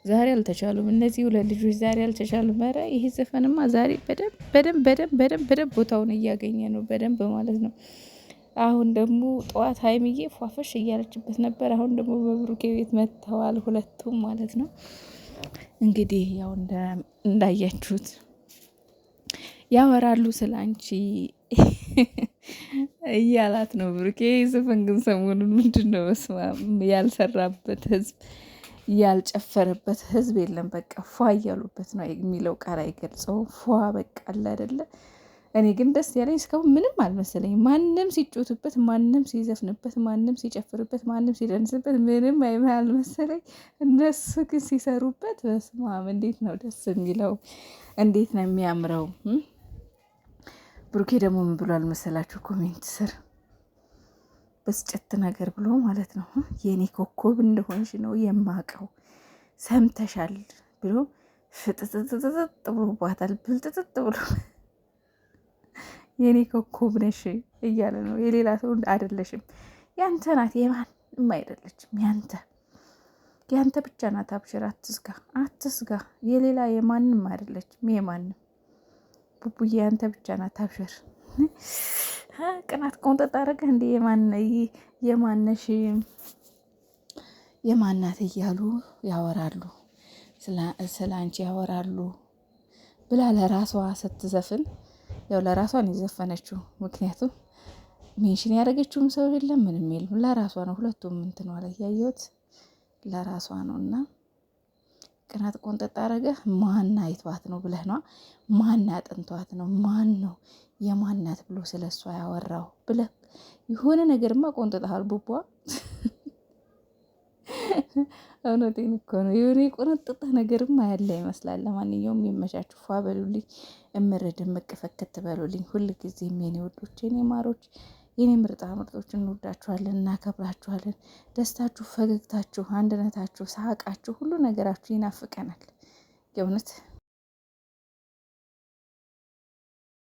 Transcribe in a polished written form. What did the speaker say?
ዛሬ አልተቻሉም። እነዚህ ሁለት ልጆች ዛሬ አልተቻሉም። ኧረ ይሄ ዘፈንማ ዛሬ በደንብ ቦታውን እያገኘ ነው፣ በደንብ ማለት ነው። አሁን ደግሞ ጠዋት ሀይሚዬ ፏፈሽ እያለችበት ነበር። አሁን ደግሞ በብሩኬ ቤት መጥተዋል ሁለቱም ማለት ነው። እንግዲህ ያው እንዳያችሁት ያወራሉ ስለ አንቺ እያላት ነው ብሩኬ። ዘፈን ግን ሰሞኑን ምንድን ነው ያልሰራበት ህዝብ ያልጨፈረበት ህዝብ የለም። በቃ ፏ እያሉበት ነው የሚለው ቃል አይገልጸው። ፏ በቃ አለ አይደለ። እኔ ግን ደስ ያለኝ እስካሁን ምንም አልመሰለኝ። ማንም ሲጮትበት፣ ማንም ሲዘፍንበት፣ ማንም ሲጨፍርበት፣ ማንም ሲደንስበት ምንም አልመሰለኝ። እነሱ ግን ሲሰሩበት በስመ አብ እንዴት ነው ደስ የሚለው! እንዴት ነው የሚያምረው! ብሩኬ ደግሞ ምን ብሏል መሰላችሁ? ኮሜንት ስር በስጨት ነገር ብሎ ማለት ነው የኔ ኮከብ እንደሆንሽ ነው የማቀው ሰምተሻል ብሎ ፍጥጥጥጥ ብሎባታል። ብልጥጥጥ ብሎ የኔ ኮከብ ነሽ እያለ ነው። የሌላ ሰው አይደለሽም፣ ያንተ ናት፣ የማንም አይደለችም። ያንተ ብቻ ናት። አብሽር፣ አትስጋ። የሌላ የማንም አይደለችም፣ የማንም ቡቡዬ ያንተ ብቻ ናት። አብሽር። ቅናት ቆንጠጥ አደረገ እንዴ? የማነሽ የማናት እያሉ ያወራሉ፣ ስለ አንቺ ያወራሉ ብላ ለራሷ ስትዘፍን፣ ያው ለራሷን የዘፈነችው ምክንያቱም ሜንሽን ያደረገችውም ሰው የለም፣ ምንም የለም። ለራሷ ነው። ሁለቱም እንትን ዋለ ያየሁት ለራሷ ነው። እና ቅናት ቆንጠጥ አደረገ። ማን አይቷት ነው ብለህ ነው? ማን አጥንቷት ነው? ማን ነው የማናት ብሎ ስለ እሷ ያወራው ብለህ የሆነ ነገርማ ቆንጥጠሃል ቡቧ። እውነቴን እኮ ነው። የሆነ የቆነጠጠ ነገርማ ያለ ይመስላል። ለማንኛውም የሚመቻችሁ ፏ በሉልኝ፣ እምር ድምቅ ፈከት በሉልኝ። ሁል ጊዜም የኔ ወዶች፣ የኔ ማሮች፣ የኔ ምርጣ ምርጦች እንወዳችኋለን፣ እናከብራችኋለን። ደስታችሁ፣ ፈገግታችሁ፣ አንድነታችሁ፣ ሳቃችሁ፣ ሁሉ ነገራችሁ ይናፍቀናል የእውነት